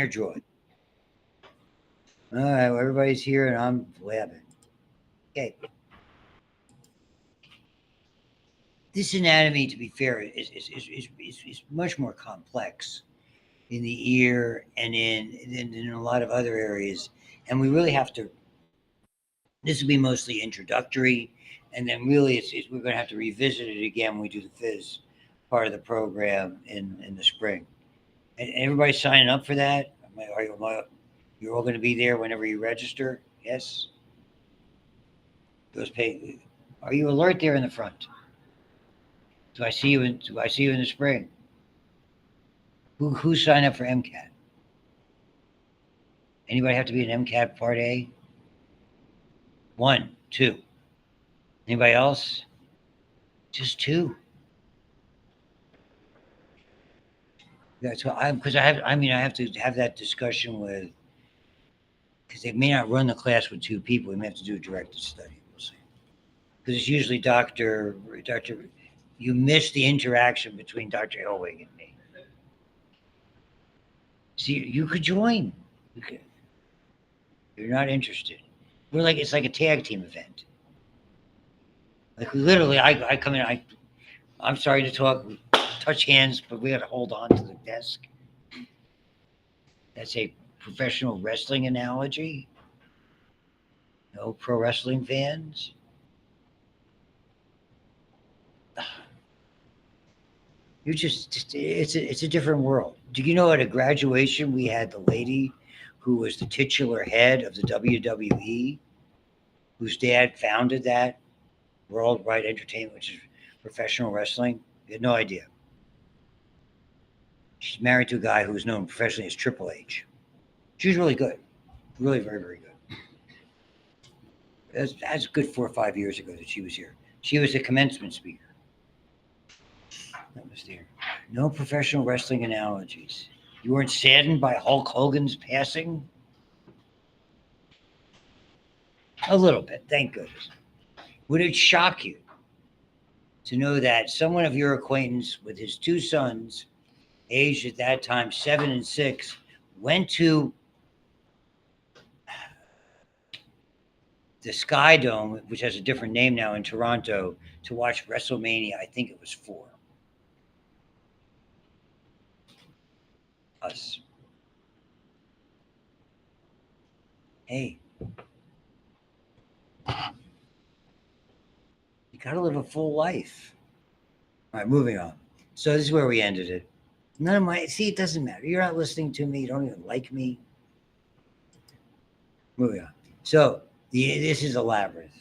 Air droid. All right, well, everybody's here and I'm blabbing. Okay. This anatomy, to be fair, is much more complex in the ear and in a lot of other areas. And we really have to, this will be mostly introductory. And then really we're going to have to revisit it again when we do the phys part of the program in the spring. And everybody signing up for that? You're all going to be there whenever you register? Yes? Those pay. Are you alert there in the front? Do I see you in the spring? Who signed up for MCAT? Anybody have to be an MCAT Part A? 1, 2. Anybody else? Just 2. That's what I have to have that discussion with, because they may not run the class with 2 people. We may have to do a directed study. We'll see. Because it's usually Dr. You miss the interaction between Dr. Elwig and me. See, you could join. You're not interested. It's like a tag team event. Like literally, I come in. I'm sorry to talk. We touch hands, but we got to hold on to the desk. That's a professional wrestling analogy. No pro wrestling fans. You're just it's a different world. Do you know at a graduation we had the lady who was the titular head of the WWE, whose dad founded that Worldwide Entertainment, which is professional wrestling? You had no idea. She's married to a guy who was known professionally as Triple H. She was really good. Really, very, very good. That's good 4 or 5 years ago that she was here. She was a commencement speaker. That was there. No professional wrestling analogies. You weren't saddened by Hulk Hogan's passing? A little bit, thank goodness. Would it shock you to know that someone of your acquaintance with his 2 sons, aged at that time 7 and 6, went to the Sky Dome, which has a different name now in Toronto, to watch WrestleMania? I think it was 4. Us. Hey. You got to live a full life. All right, moving on. So this is where we ended it. It doesn't matter. You're not listening to me. You don't even like me. Moving on. So this is a labyrinth.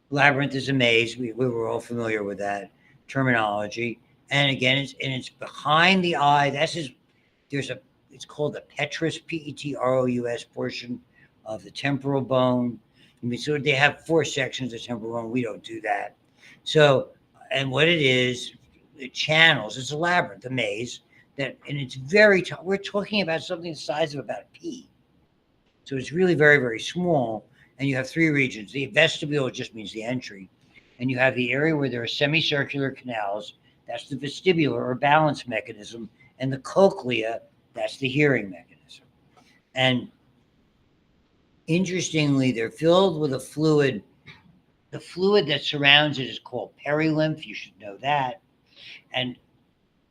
Labyrinth is a maze. We were all familiar with that terminology. And again, it's behind the eye. It's called the petrous, Petrous portion of the temporal bone. So they have 4 sections of temporal bone. We don't do that. So, and what it is, the channels, it's a labyrinth, a maze, and it's we're talking about something the size of about a pea. So it's really very, very small. And you have 3 regions. The vestibule just means the entry. And you have the area where there are semicircular canals. That's the vestibular or balance mechanism. And the cochlea, that's the hearing mechanism. And interestingly, they're filled with a fluid. The fluid that surrounds it is called perilymph. You should know that. And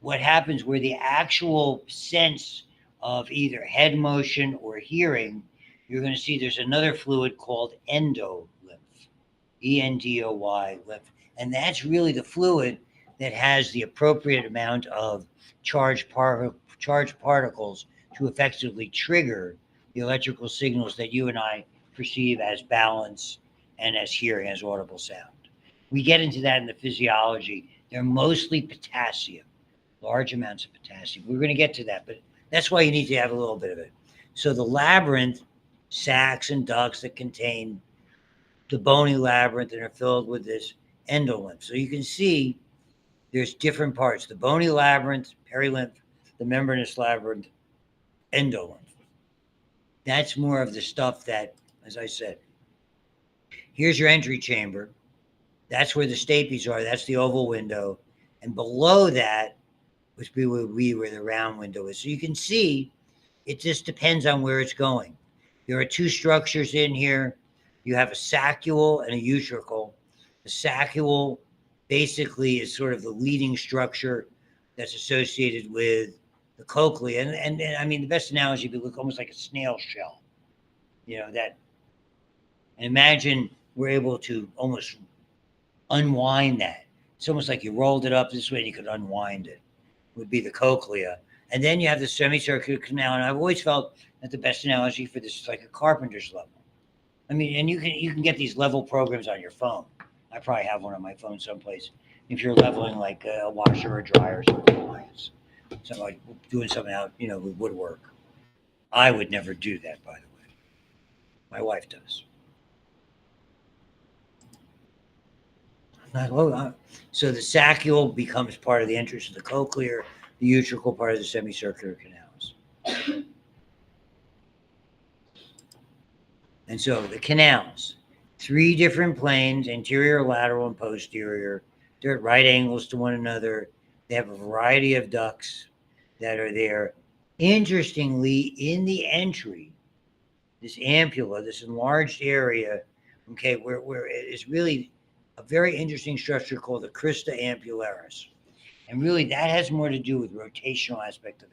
what happens where the actual sense of either head motion or hearing, you're going to see there's another fluid called endolymph, ENDOY lymph. And that's really the fluid that has the appropriate amount of charged particles to effectively trigger the electrical signals that you and I perceive as balance and as hearing, as audible sound. We get into that in the physiology. They're mostly potassium, large amounts of potassium. We're going to get to that, but that's why you need to have a little bit of it. So the labyrinth, sacs and ducts that contain the bony labyrinth and are filled with this endolymph. So you can see there's different parts: the bony labyrinth, perilymph, the membranous labyrinth, endolymph. That's more of the stuff that, as I said, here's your entry chamber. That's where the stapes are. That's the oval window. And below that, which would be where the round window is. So you can see It just depends on where it's going. There are two structures in here. You have a saccule and a utricle. The saccule basically is sort of the leading structure that's associated with the cochlea. And I mean, the best analogy would look almost like a snail shell. That, and imagine we're able to almost unwind that. It's almost like you rolled it up this way and you could unwind it, would be the cochlea. And then you have the semicircular canal. And I've always felt that the best analogy for this is like a carpenter's level. I mean, and you can get these level programs on your phone. I probably have one on my phone someplace. If you're leveling like a washer or a dryer or something like this, something like doing something out, with woodwork. I would never do that, by the way. My wife does. So the saccule becomes part of the entrance of the cochlear, the utricle part of the semicircular canals. And so the canals, 3 different planes, anterior, lateral, and posterior. They're at right angles to one another. They have a variety of ducts that are there. Interestingly, in the entry, this ampulla, this enlarged area, okay, where it is really a very interesting structure called the crista ampullaris. And really that has more to do with rotational aspect of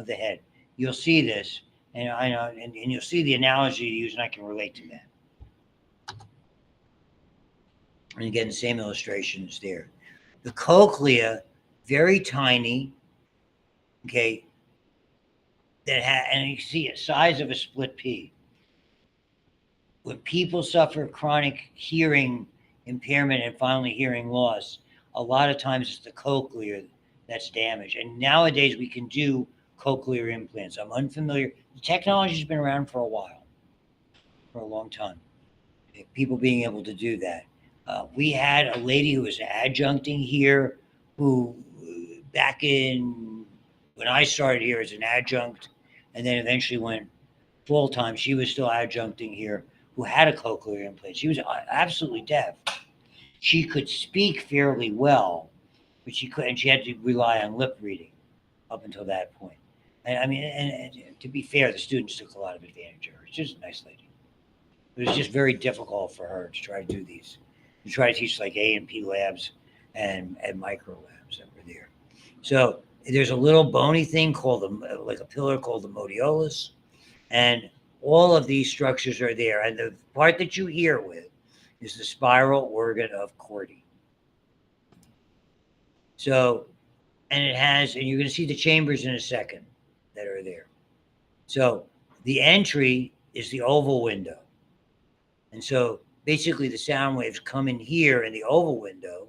the head. You'll see this, and I know, and you'll see the analogy to use, and I can relate to that. And again, the same illustration is there. The cochlea, very tiny, okay, and you see a size of a split pea. When people suffer chronic hearing impairment and finally hearing loss, a lot of times it's the cochlea that's damaged. And nowadays we can do cochlear implants. I'm unfamiliar. The technology's been around for a while, for a long time. People being able to do that. We had a lady who was adjuncting here who, back in when I started here as an adjunct, and then eventually went full time, she was still adjuncting here, who had a cochlear implant. She was absolutely deaf. She could speak fairly well, but she had to rely on lip reading up until that point. And I mean, and to be fair, the students took a lot of advantage of her. She's just a nice lady. It was just very difficult for her to try to do these. To try to teach like A and P labs and micro labs that were there. So there's a little bony thing called like a pillar called the modiolus, and all of these structures are there. And the part that you hear with is the spiral organ of Corti. So, and you're going to see the chambers in a second that are there. So the entry is the oval window. And so basically the sound waves come in here in the oval window,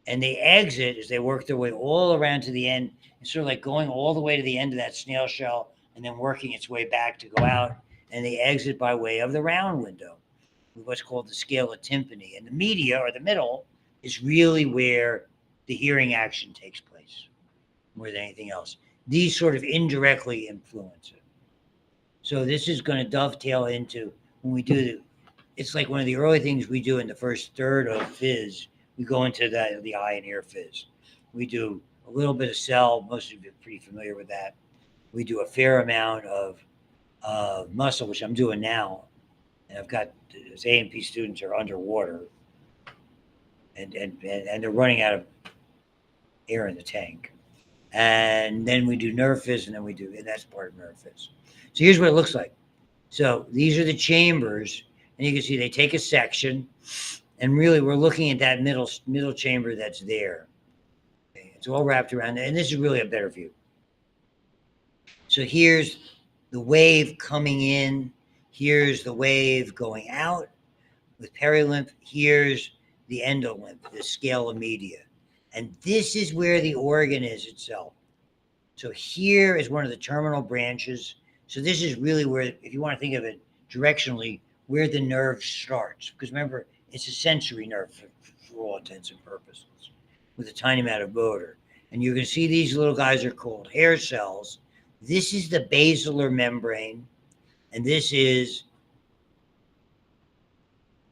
and they exit as they work their way all around to the end. It's sort of like going all the way to the end of that snail shell and then working its way back to go out. And they exit by way of the round window, what's called the scala tympani. And the media, or the middle, is really where the hearing action takes place more than anything else. These sort of indirectly influence it. So this is going to dovetail into when we do it's like one of the early things we do in the first third of phys. We go into the eye and ear phys. We do a little bit of cell. Most of you are pretty familiar with that. We do a fair amount of muscle, which I'm doing now. And I've got those A&P students are underwater, and they're running out of air in the tank. And then we do nerve phys, and that's part of nerve phys. So here's what it looks like. So these are the chambers, and you can see they take a section, and really we're looking at that middle chamber that's there. Okay, it's all wrapped around there, and this is really a better view. So here's the wave coming in. Here's the wave going out with perilymph. Here's the endolymph, the scala media. And this is where the organ is itself. So here is one of the terminal branches. So this is really where, if you want to think of it directionally, where the nerve starts. Because remember, it's a sensory nerve for all intents and purposes, with a tiny amount of motor. And you can see these little guys are called hair cells. This is the basilar membrane, and this is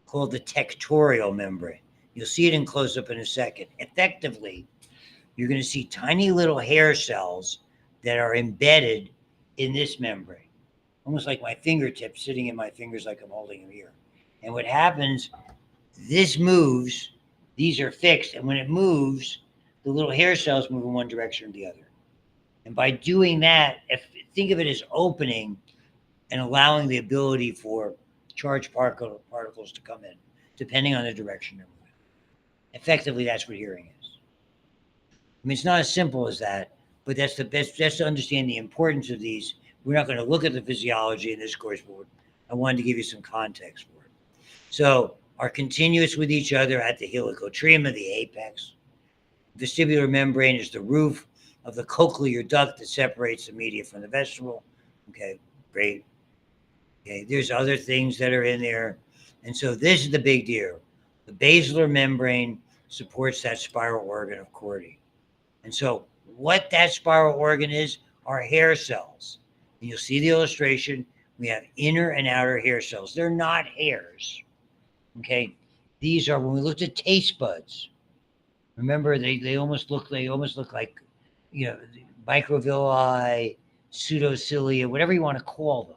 called the tectorial membrane. You'll see it in close-up in a second. Effectively, you're going to see tiny little hair cells that are embedded in this membrane, almost like my fingertips sitting in my fingers like I'm holding them here. And what happens, this moves, these are fixed, and when it moves, the little hair cells move in one direction or the other. And by doing that, think of it as opening and allowing the ability for charged particles to come in, depending on the direction they're moving. Effectively, that's what hearing is. I mean, it's not as simple as that, but that's the best. Just to understand the importance of these. We're not going to look at the physiology in this course, but I wanted to give you some context for it. So, are continuous with each other at the helicotrium, the apex. Vestibular membrane is the roof of the cochlear duct that separates the media from the vestibule. Okay, great. Okay, there's other things that are in there. And so this is the big deal. The basilar membrane supports that spiral organ of Corti. And so what that spiral organ is are hair cells. And you'll see the illustration. We have inner and outer hair cells. They're not hairs. Okay. These are, when we looked at taste buds, remember they almost look like, you know, microvilli, pseudocilia, whatever you want to call them.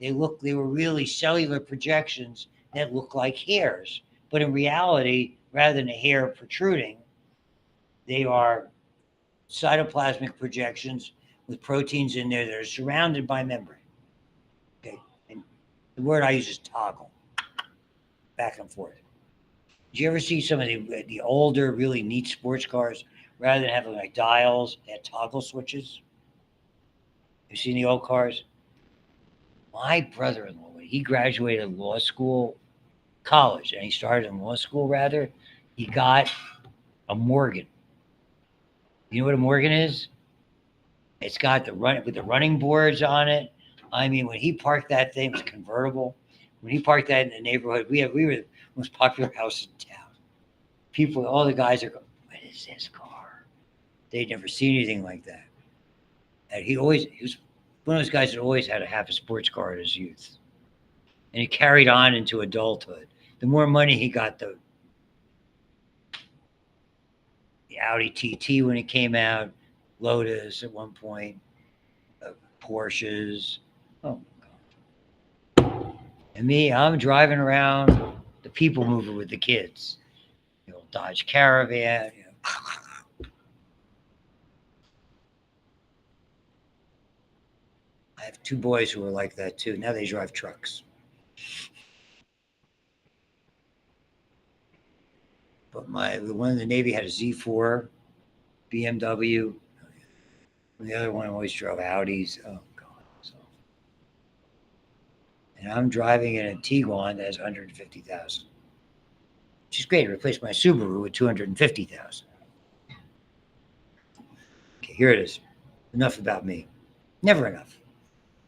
They were really cellular projections that look like hairs. But in reality, rather than a hair protruding, they are cytoplasmic projections with proteins in there that are surrounded by membrane. Okay. And the word I use is toggle. Back and forth. Did you ever see some of the older, really neat sports cars, rather than having like dials, they had toggle switches? You seen the old cars? My brother-in-law, when he graduated college, and he started in law school rather, he got a Morgan. You know what a Morgan is? It's got with the running boards on it. I mean, when he parked that thing, it was convertible. When he parked that in the neighborhood, we were the most popular house in town. People, all the guys are going, "What is this car?" They'd never seen anything like that. And he was one of those guys that always had to have a sports car in his youth. And he carried on into adulthood. The more money he got, the Audi TT when it came out, Lotus at one point, Porsches. Oh, God. And me, I'm driving around the people mover with the kids. The old Dodge Caravan. You know. I have two boys who are like that too. Now they drive trucks. But the one in the Navy had a Z4 BMW. And the other one always drove Audis. Oh, God. And I'm driving in a Tiguan that has 150,000. Which is great. It replaced my Subaru with 250,000. Okay, here it is. Enough about me. Never enough.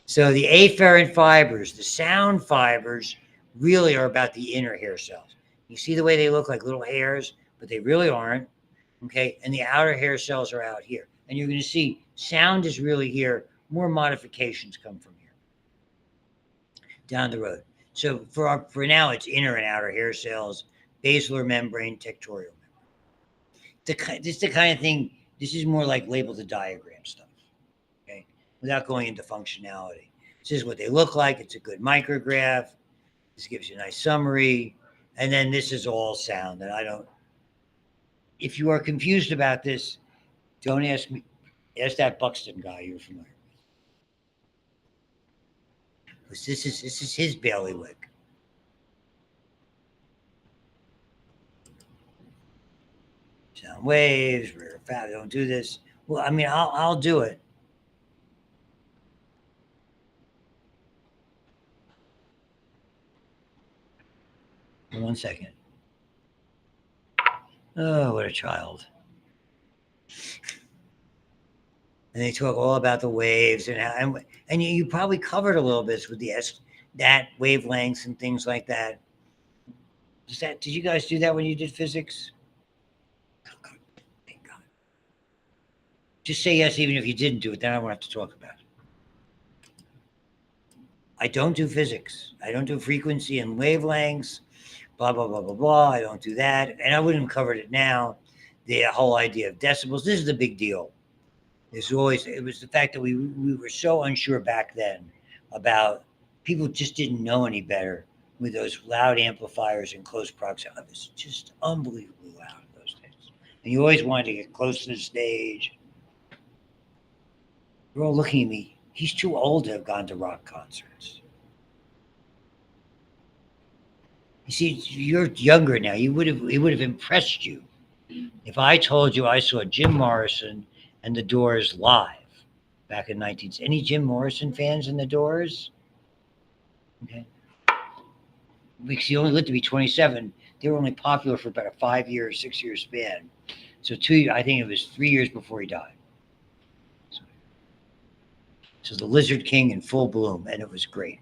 So the afferent fibers, the sound fibers, really are about the inner hair cells. You see the way they look like little hairs, but they really aren't. Okay, and the outer hair cells are out here. And you're going to see sound is really here. More modifications come from here down the road. So for now, it's inner and outer hair cells, basilar membrane, tectorial membrane. This is the kind of thing. This is more like label the diagram stuff. Okay, without going into functionality. This is what they look like. It's a good micrograph. This gives you a nice summary. And then this is all sound. And if you are confused about this, don't ask me. Ask that Buxton guy you're familiar with. This is his bailiwick. Sound waves, rare fat. Don't do this. Well, I mean, I'll do it. One second. Oh, what a child. And they talk all about the waves and you probably covered a little bit with that wavelengths and things like that. Did you guys do that when you did physics? Oh, God. Thank God. Just say yes, even if you didn't do it. Then I won't have to talk about it. I don't do physics. I don't do frequency and wavelengths. Blah blah blah blah blah. I don't do that, and I wouldn't have covered it now. The whole idea of decibels. This is the big deal. It was the fact that we were so unsure back then about people just didn't know any better with those loud amplifiers in close proximity. It was just unbelievably loud those days. And you always wanted to get close to the stage. They're all looking at me. He's too old to have gone to rock concerts. You see, you're younger now. It would have impressed you if I told you I saw Jim Morrison and the Doors live back in 19. Any Jim Morrison fans in the Doors? Okay, because he only lived to be 27. They were only popular for about a 5 year, 6 year span. So I think it was 3 years before he died. So the Lizard King in full bloom, and it was great.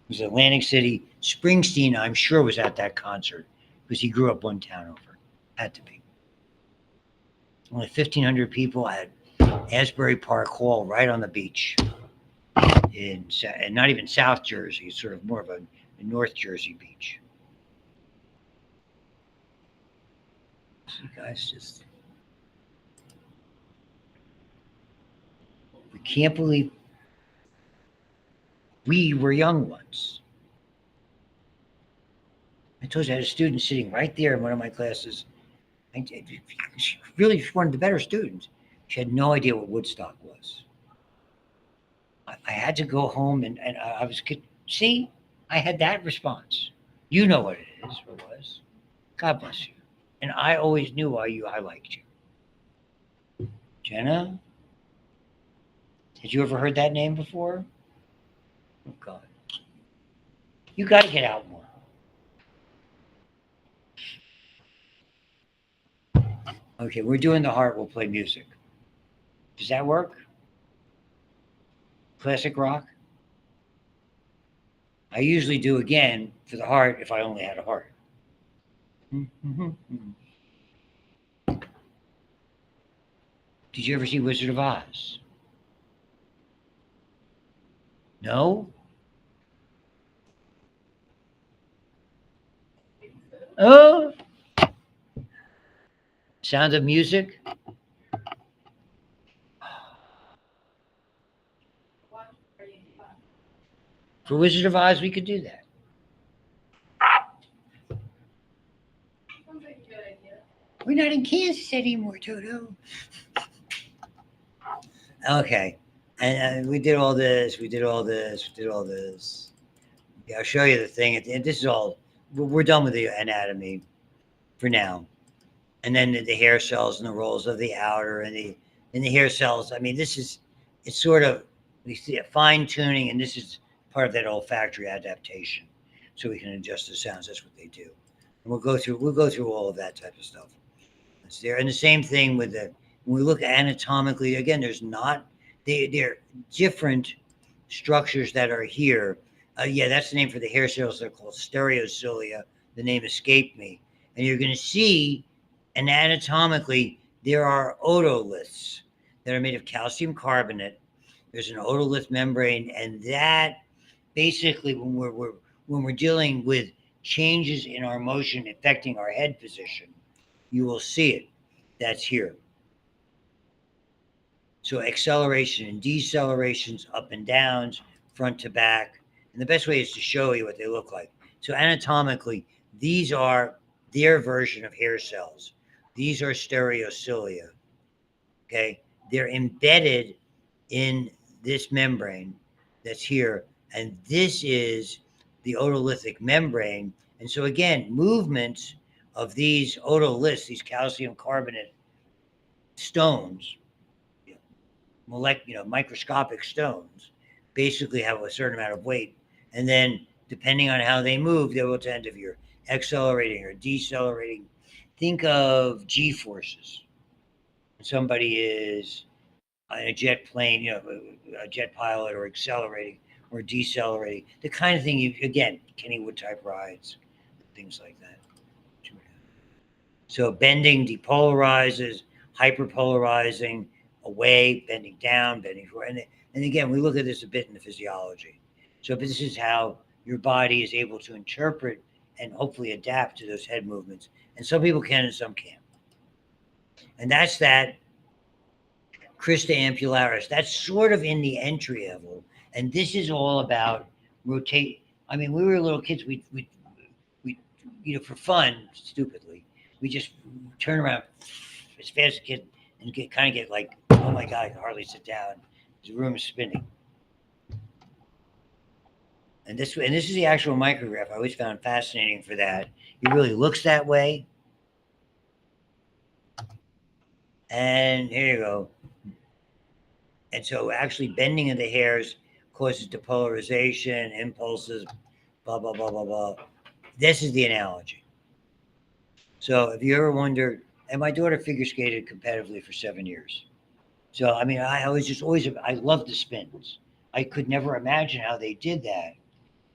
It was Atlantic City. Springsteen, I'm sure, was at that concert because he grew up one town over. Had to be. Only 1,500 people at Asbury Park Hall, right on the beach, and not even South Jersey. It's sort of more of a North Jersey beach. So you guys just, we can't believe we were young once. I told you I had a student sitting right there in one of my classes. She really was one of the better students. She had no idea what Woodstock was. I had to go home and I was, see, I had that response. You know what it is or was. God bless you. And I always knew I liked you. Jenna? Had you ever heard that name before? Oh, God. You got to get out more. Okay, we're doing the heart. We'll play music. Does that work? Classic rock? I usually do again for the heart if I only had a heart. Did you ever see Wizard of Oz? No? Oh, Sound of Music? For Wizard of Oz, we could do that. We're not in Kansas anymore, Toto. Okay. And we did all this. We did all this. We did all this. Yeah, I'll show you the thing. And this is all. We're done with the anatomy for now. And then the hair cells and the rolls of the outer and the hair cells. I mean, it's sort of, we see a fine tuning, and this is part of that olfactory adaptation, so we can adjust the sounds. That's what they do. And we'll go through all of that type of stuff. It's there, and the same thing with when we look anatomically. Again, they're different structures that are here. Yeah, that's the name for the hair cells. They're called stereocilia. The name escaped me, and you're going to see. And anatomically, there are otoliths that are made of calcium carbonate. There's an otolith membrane, and that basically, when we're dealing with changes in our motion affecting our head position, you will see it. That's here. So acceleration and decelerations, up and downs, front to back. And the best way is to show you what they look like. So anatomically, these are their version of hair cells. These are stereocilia. Okay, they're embedded in this membrane that's here, and this is the otolithic membrane. And so again, movements of these otoliths, these calcium carbonate stones, microscopic stones, basically have a certain amount of weight, and then depending on how they move, they will tend, if you're accelerating or decelerating. Think of G forces. Somebody is on a jet plane, a jet pilot, or accelerating or decelerating. The kind of thing again, Kennywood type rides, things like that. So bending depolarizes, hyperpolarizing, away, bending down, bending forward. And again, we look at this a bit in the physiology. So this is how your body is able to interpret and hopefully adapt to those head movements. And some people can and some can't. And that's that Crista ampularis. That's sort of in the entry level, and this is all about rotate. I mean, we were little kids. We for fun, stupidly, we just turn around as fast as a kid and get like, oh my god, I can hardly sit down. The room is spinning. And this is the actual micrograph. I always found fascinating for that. It really looks that way. And here you go. And so actually bending of the hairs causes depolarization, impulses, blah, blah, blah, blah, blah. This is the analogy. So if you ever wondered, and my daughter figure skated competitively for 7 years. So, I mean, I was just always, I loved the spins. I could never imagine how they did that.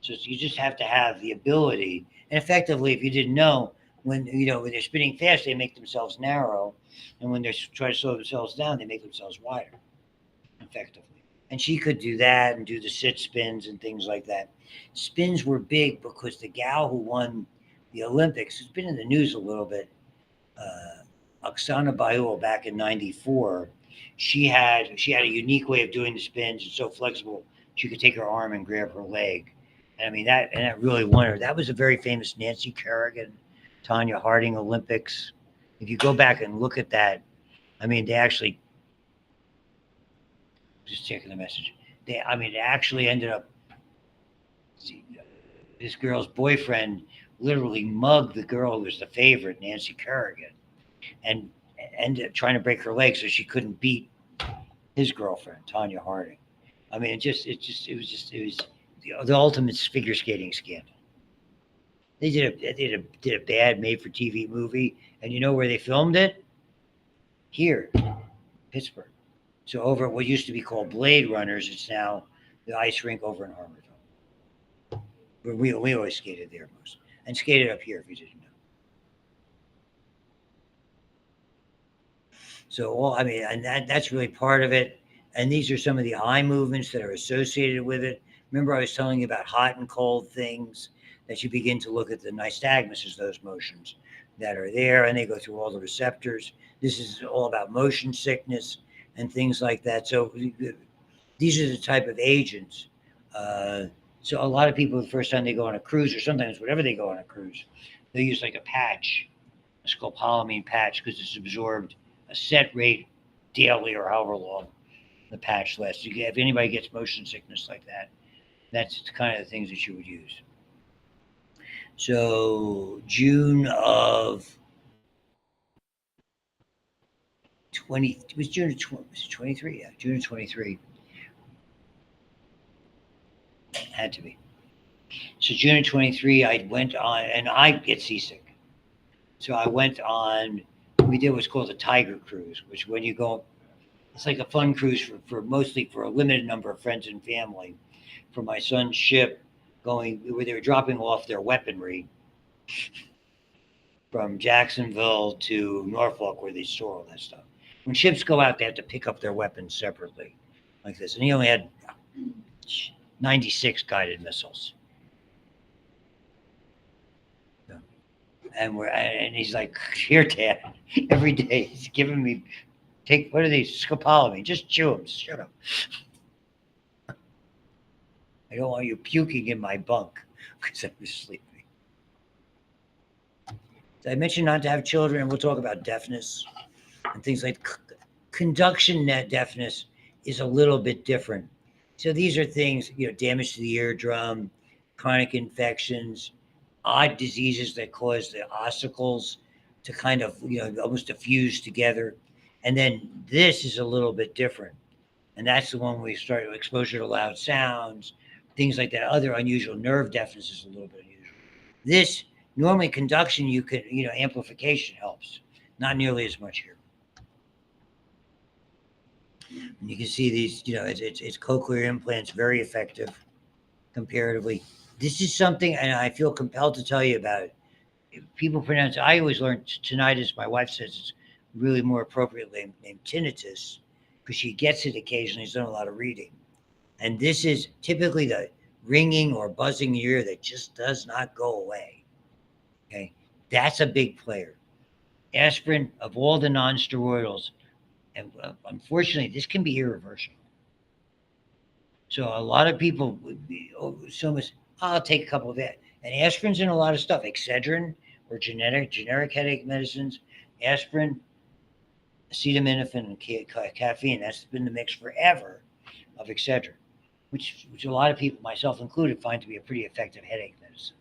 So you just have to have the ability. And effectively, if you didn't know, when they're spinning fast, they make themselves narrow. And when they're trying to slow themselves down, they make themselves wider, effectively. And she could do that and do the sit spins and things like that. Spins were big because the gal who won the Olympics, has been in the news a little bit, Oksana Biol back in '94. She had a unique way of doing the spins. It's so flexible. She could take her arm and grab her leg. And I mean that really won her. That was a very famous Nancy Kerrigan, Tanya Harding Olympics. If you go back and look at that, I mean they actually just checking the message. It actually ended up. This girl's boyfriend literally mugged the girl who was the favorite, Nancy Kerrigan, and ended up trying to break her leg so she couldn't beat his girlfriend, Tanya Harding. I mean, it was the ultimate figure skating scandal. They did a bad made for TV movie, and you know where they filmed it? Here, Pittsburgh. So over at what used to be called Blade Runners, it's now the ice rink over in Harborville. We always skated there most, and skated up here if you didn't know. So I mean, and that's really part of it. And these are some of the eye movements that are associated with it. Remember, I was telling you about hot and cold things that you begin to look at the nystagmus as those motions that are there, and they go through all the receptors. This is all about motion sickness and things like that. So these are the type of agents. So a lot of people, the first time they go on a cruise, or sometimes whenever they go on a cruise, they use like a patch, a scopolamine patch, because it's absorbed a set rate daily or however long the patch lasts. If anybody gets motion sickness like that, that's the kind of the things that you would use. So June of 20, it was June of 20, was it 23? Yeah, June of 23. Had to be. So June of 23, I went on, and I get seasick. So I went on, we did what's called a Tiger Cruise, which when you go, it's like a fun cruise for mostly for a limited number of friends and family. For my son's ship, going where they were dropping off their weaponry from Jacksonville to Norfolk, where they store all that stuff. When ships go out, they have to pick up their weapons separately, like this. And he only had 96 guided missiles. And he's like, here, Dad, every day he's giving me, take, what are these, scopolamine, just chew them, shut up. I don't want you puking in my bunk because I was sleeping. So I mentioned not to have children, and we'll talk about deafness and things like conduction net deafness is a little bit different. So these are things, damage to the eardrum, chronic infections, odd diseases that cause the ossicles to kind of, almost diffuse together. And then this is a little bit different. And that's the one where we start exposure to loud sounds, things like that. Other unusual nerve deafness is a little bit unusual. This, normally conduction, you could, amplification helps. Not nearly as much here. And you can see these, it's cochlear implants, very effective comparatively. This is something, and I feel compelled to tell you about it. People pronounce it, I always learned tinnitus. My wife says it's really more appropriately named tinnitus because she gets it occasionally. She's done a lot of reading. And this is typically the ringing or buzzing ear that just does not go away. Okay. That's a big player. Aspirin, of all the non-steroidals, And unfortunately, this can be irreversible. So a lot of people would be so much. I'll take a couple of that. And aspirin's in a lot of stuff. Excedrin or generic headache medicines. Aspirin, acetaminophen, and caffeine. That's been the mix forever of Excedrin, which a lot of people, myself included, find to be a pretty effective headache medicine.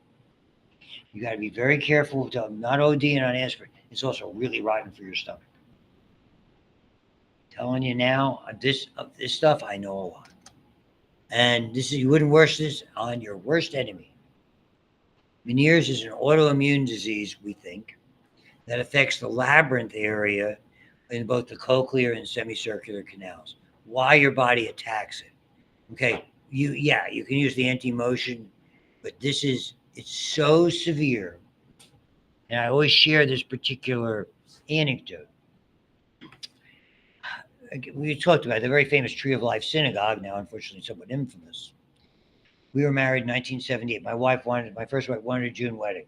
You got to be very careful to not ODing on aspirin. It's also really rotten for your stomach. Telling you now, this stuff I know a lot. And this is, you wouldn't wish this on your worst enemy. Meniere's is an autoimmune disease, we think, that affects the labyrinth area in both the cochlear and semicircular canals. Why your body attacks it. Okay, you can use the anti-motion, but it's so severe. And I always share this particular anecdote. We talked about the very famous Tree of Life Synagogue, now unfortunately somewhat infamous. We were married in 1978. My first wife wanted a June wedding.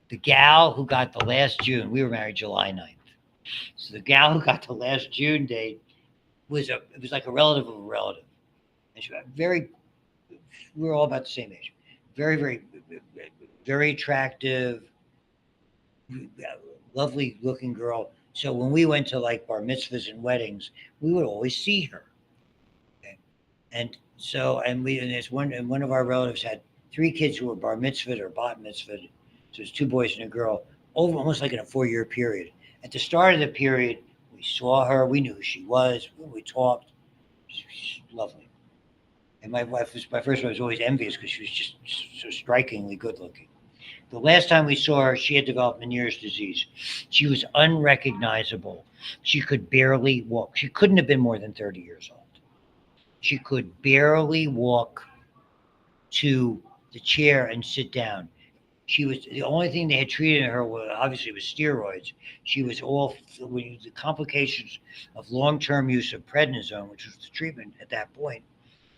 The gal who got the last June, we were married July 9th. So the gal who got the last June date it was like a relative of a relative. And she was we were all about the same age. Very, very, very attractive, lovely looking girl. So when we went to like bar mitzvahs and weddings, we would always see her. Okay? And one of our relatives had 3 kids who were bar mitzvah or bat mitzvah. So it's 2 boys and a girl, over almost like in a 4-year period. At the start of the period, we saw her, we knew who she was, we talked. She was lovely. And my first wife was always envious because she was just so strikingly good looking. The last time we saw her, she had developed Meniere's disease. She was unrecognizable. She could barely walk. She couldn't have been more than 30 years old. She could barely walk to the chair and sit down. She was the only thing they had treated her with, obviously, was steroids. She was the complications of long-term use of prednisone, which was the treatment at that point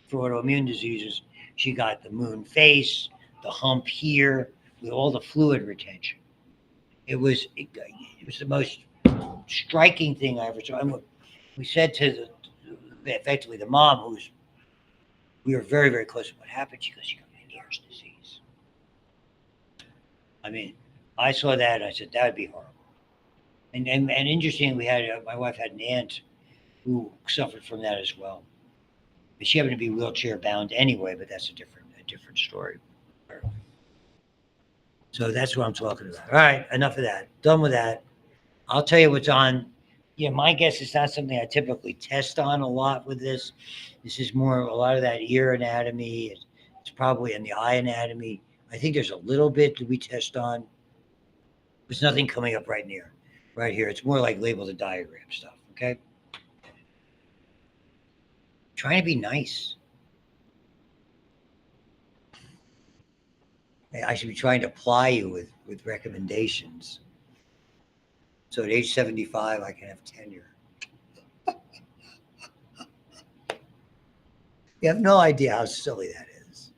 for autoimmune diseases. She got the moon face, the hump here, with all the fluid retention. It was the most striking thing I ever saw. And we said to effectively the mom, we were very, very close. What happened? She goes, "She got Meniere's disease." I mean, I saw that and I said, that would be horrible. And interesting, my wife had an aunt who suffered from that as well. But she happened to be wheelchair bound anyway, but that's a different story. So that's what I'm talking about. All right, enough of that. Done with that. I'll tell you what's on. Yeah, my guess is not something I typically test on a lot with this. This is more a lot of that ear anatomy. It's probably in the eye anatomy. I think there's a little bit that we test on. There's nothing coming up right here. It's more like label the diagram stuff, okay? Trying to be nice. I should be trying to ply you with recommendations. So at age 75, I can have tenure. You have no idea how silly that is.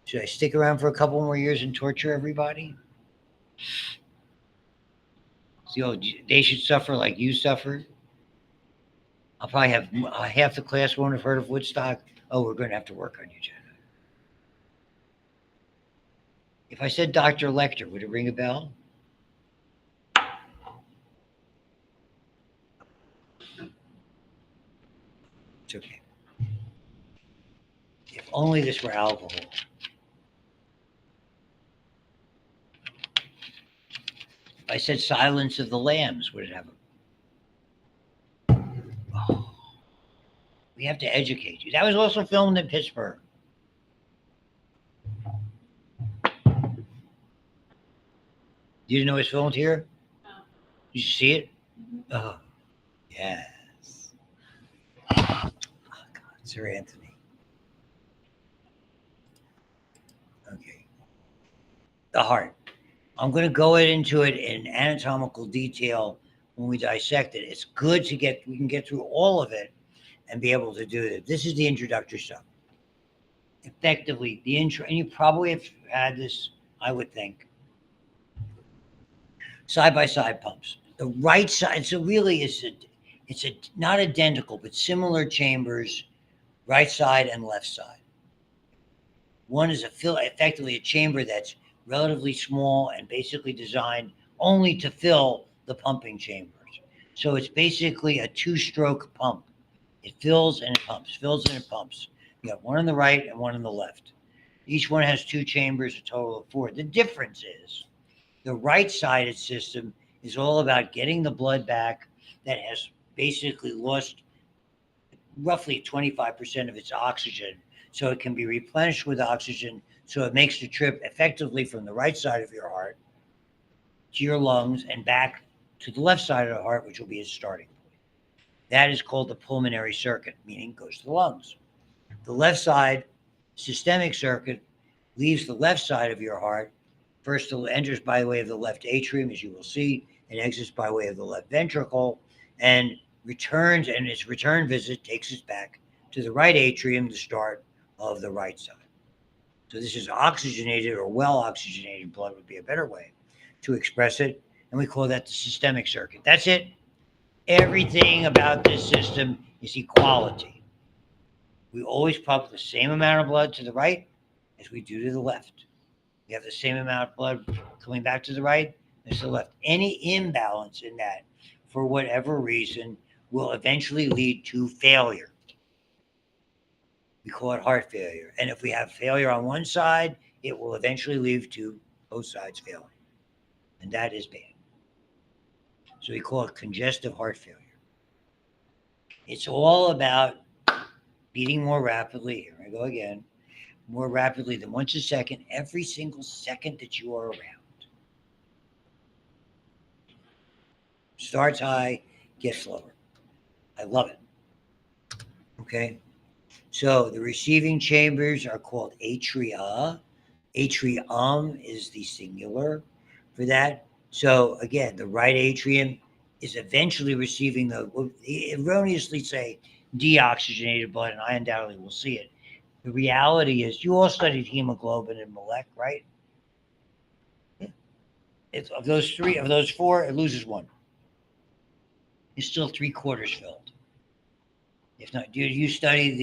Should I stick around for a couple more years and torture everybody? So they should suffer like you suffered. I'll probably have half the class won't have heard of Woodstock. Oh, we're going to have to work on you, Jenna. If I said Dr. Lecter, would it ring a bell? It's okay. If only this were alcohol. If I said Silence of the Lambs, would it have a... Oh, we have to educate you. That was also filmed in Pittsburgh. You didn't know it was filmed here? No. Did you see it? Oh, yes. Oh, God, Sir Anthony. Okay. The heart. I'm going to go into it in anatomical detail when we dissect it. It's good we can get through all of it and be able to do it. This is the introductory stuff. Effectively, the intro, and you probably have had this, I would think. side-by-side pumps. The right side, so really it's not identical, but similar chambers, right side and left side. One is effectively a chamber that's relatively small and basically designed only to fill the pumping chambers. So it's basically a two-stroke pump. It fills and it pumps, fills and it pumps. You have one on the right and one on the left. Each one has two chambers, a total of four. The difference is the right-sided system is all about getting the blood back that has basically lost roughly 25% of its oxygen, so it can be replenished with oxygen, so it makes the trip effectively from the right side of your heart to your lungs and back to the left side of the heart, which will be its starting point. That is called the pulmonary circuit, meaning goes to the lungs. The left side systemic circuit leaves the left side of your heart. First, it enters by way of the left atrium, as you will see, and exits by way of the left ventricle, and returns, and its return visit takes us back to the right atrium, the start of the right side. So this is oxygenated, or well oxygenated blood would be a better way to express it, and we call that the systemic circuit. That's it. Everything about this system is equality. We always pump the same amount of blood to the right as we do to the left. We have the same amount of blood coming back to the right as to the left. Any imbalance in that, for whatever reason, will eventually lead to failure. We call it heart failure. And if we have failure on one side, it will eventually lead to both sides failing. And that is bad. So we call it congestive heart failure. It's all about beating more rapidly. Here I go again. More rapidly than once a second, every single second that you are around. Starts high, gets lower. I love it. Okay. So the receiving chambers are called atria. Atrium is the singular for that. So again, the right atrium is eventually receiving erroneously say deoxygenated blood, and I undoubtedly will see it. The reality is, you all studied hemoglobin and Malek, right? It's of those four, it loses one. It's still 3/4 filled. If not, do you study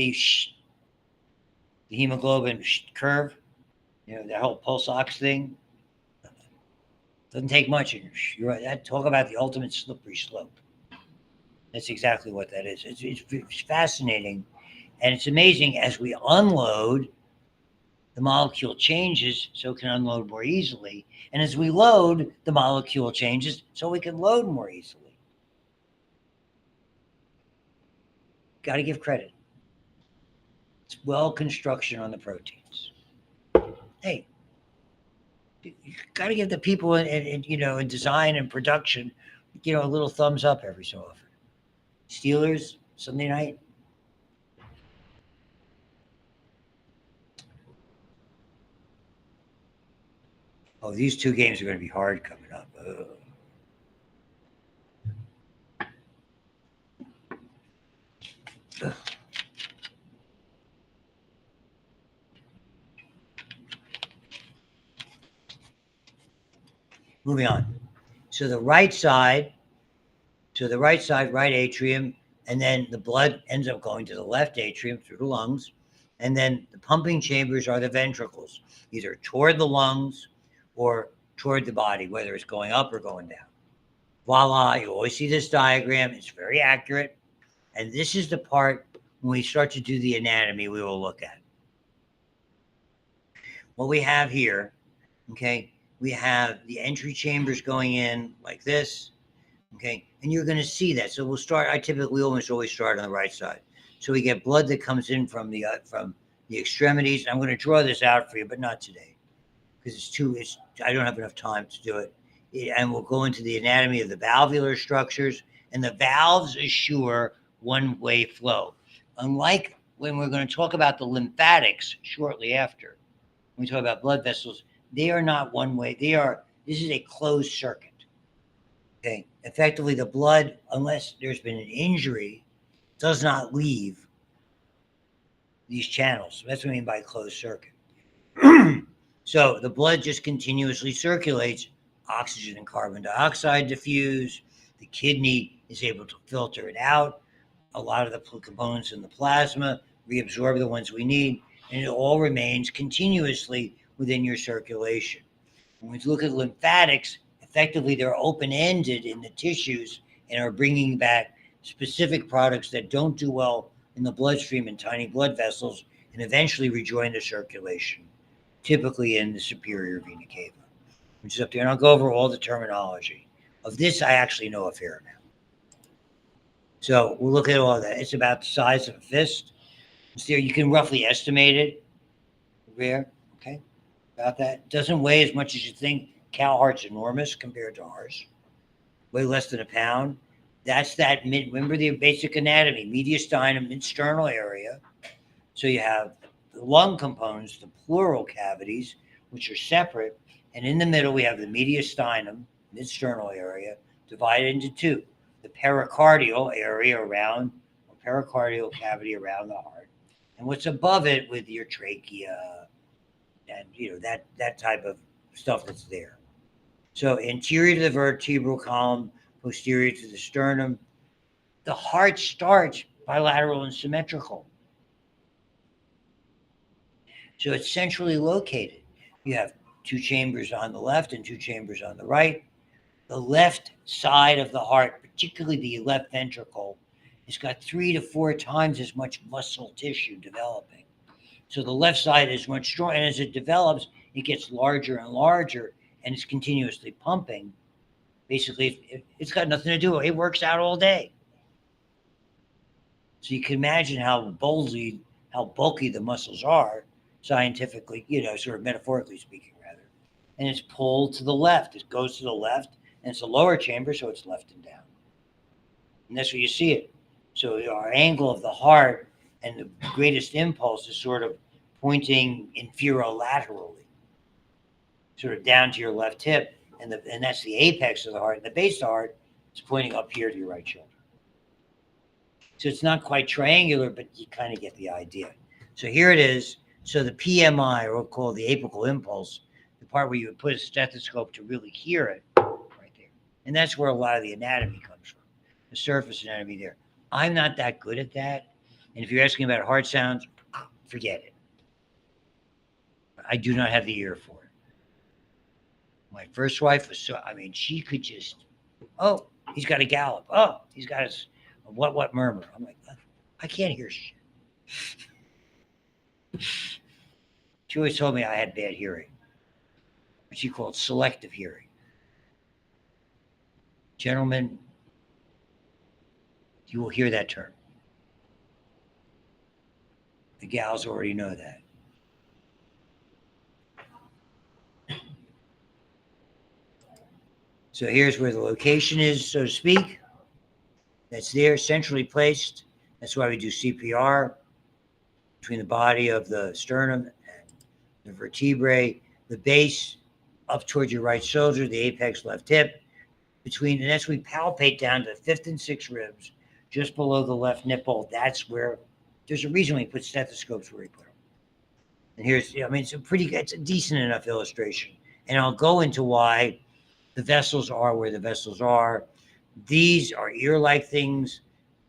the hemoglobin curve? You know, that whole pulse ox thing. Doesn't take much. You're right. That, talk about the ultimate slippery slope. That's exactly what that is. It's fascinating, and it's amazing as we unload. The molecule changes so it can unload more easily. And as we load, the molecule changes so we can load more easily. Got to give credit. It's well construction on the proteins. Hey, you got to give the people in design and production, a little thumbs up every so often. Steelers, Sunday night. Oh, these two games are going to be hard coming up. Ugh. Moving on. So the right side, right atrium, and then the blood ends up going to the left atrium through the lungs. And then the pumping chambers are the ventricles, either toward the lungs or toward the body, whether it's going up or going down. Voila, you always see this diagram. It's very accurate. And this is the part when we start to do the anatomy we will look at. What we have here, okay, we have the entry chambers going in like this, okay, and you're going to see that. So we'll start, I typically almost always start on the right side. So we get blood that comes in from the extremities. I'm going to draw this out for you, but not today, because I don't have enough time to do it. And we'll go into the anatomy of the valvular structures, and the valves assure one-way flow. Unlike when we're going to talk about the lymphatics shortly after, when we talk about blood vessels, they are not one-way. This is a closed circuit. Okay, effectively the blood, unless there's been an injury, does not leave these channels. That's what I mean by closed circuit. So the blood just continuously circulates oxygen and carbon dioxide diffuse. The kidney is able to filter it out. A lot of the components in the plasma reabsorb the ones we need, and it all remains continuously within your circulation. When we look at lymphatics, effectively they're open-ended in the tissues and are bringing back specific products that don't do well in the bloodstream and tiny blood vessels and eventually rejoin the circulation, typically in the superior vena cava, which is up there. And I'll go over all the terminology. Of this, I actually know a fair amount. So we'll look at all that. It's about the size of a fist. So you can roughly estimate it. Rare, okay, about that. It doesn't weigh as much as you think. Cow heart's enormous compared to ours. Weigh less than a pound. That's that remember the basic anatomy, mediastinum, mid-sternal area. So you have the lung components, the pleural cavities, which are separate. And in the middle, we have the mediastinum, mid-sternal area, divided into two. The pericardial area around, or pericardial cavity around the heart. And what's above it with your trachea and, that type of stuff that's there. So anterior to the vertebral column, posterior to the sternum. The heart starts bilateral and symmetrical. So it's centrally located. You have two chambers on the left and two chambers on the right. The left side of the heart, particularly the left ventricle, has got 3 to 4 times as much muscle tissue developing. So the left side is much stronger, and as it develops, it gets larger and larger, and it's continuously pumping. Basically, it's got nothing to do with it. It works out all day. So you can imagine how bulky the muscles are, scientifically, sort of metaphorically speaking, rather. And it's pulled to the left. It goes to the left, and it's a lower chamber, so it's left and down. And that's where you see it. So our angle of the heart and the greatest impulse is sort of pointing inferolaterally, sort of down to your left hip. And that's the apex of the heart. And the base of the heart is pointing up here to your right shoulder. So it's not quite triangular, but you kind of get the idea. So here it is. So the PMI, or we'll call the apical impulse, the part where you would put a stethoscope to really hear it, right there. And that's where a lot of the anatomy comes from, the surface anatomy there. I'm not that good at that. And if you're asking about heart sounds, forget it. I do not have the ear for it. My first wife was she could just, oh, he's got a gallop. Oh, he's got a what murmur. I'm like, I can't hear shit. She always told me I had bad hearing. What she called selective hearing. Gentlemen, you will hear that term. The gals already know that. So here's where the location is, so to speak. That's there, centrally placed. That's why we do CPR between the body of the sternum and the vertebrae. The base up towards your right shoulder, the apex left hip. And as we palpate down to the 5th and 6th ribs, just below the left nipple, that's where, there's a reason we put stethoscopes where we put them. And here's, it's a decent enough illustration. And I'll go into why the vessels are where the vessels are. These are ear-like things,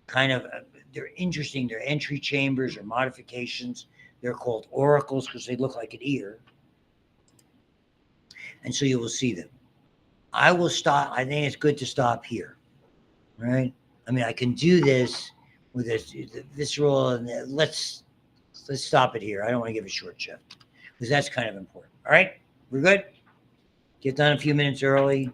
kind of, they're interesting. They're entry chambers or modifications. They're called auricles because they look like an ear. And so you will see them. I will stop. I think it's good to stop here, right? I can do this with this visceral, and let's stop it here. I don't want to give a short shift because that's kind of important. All right, we're good. Get done a few minutes early.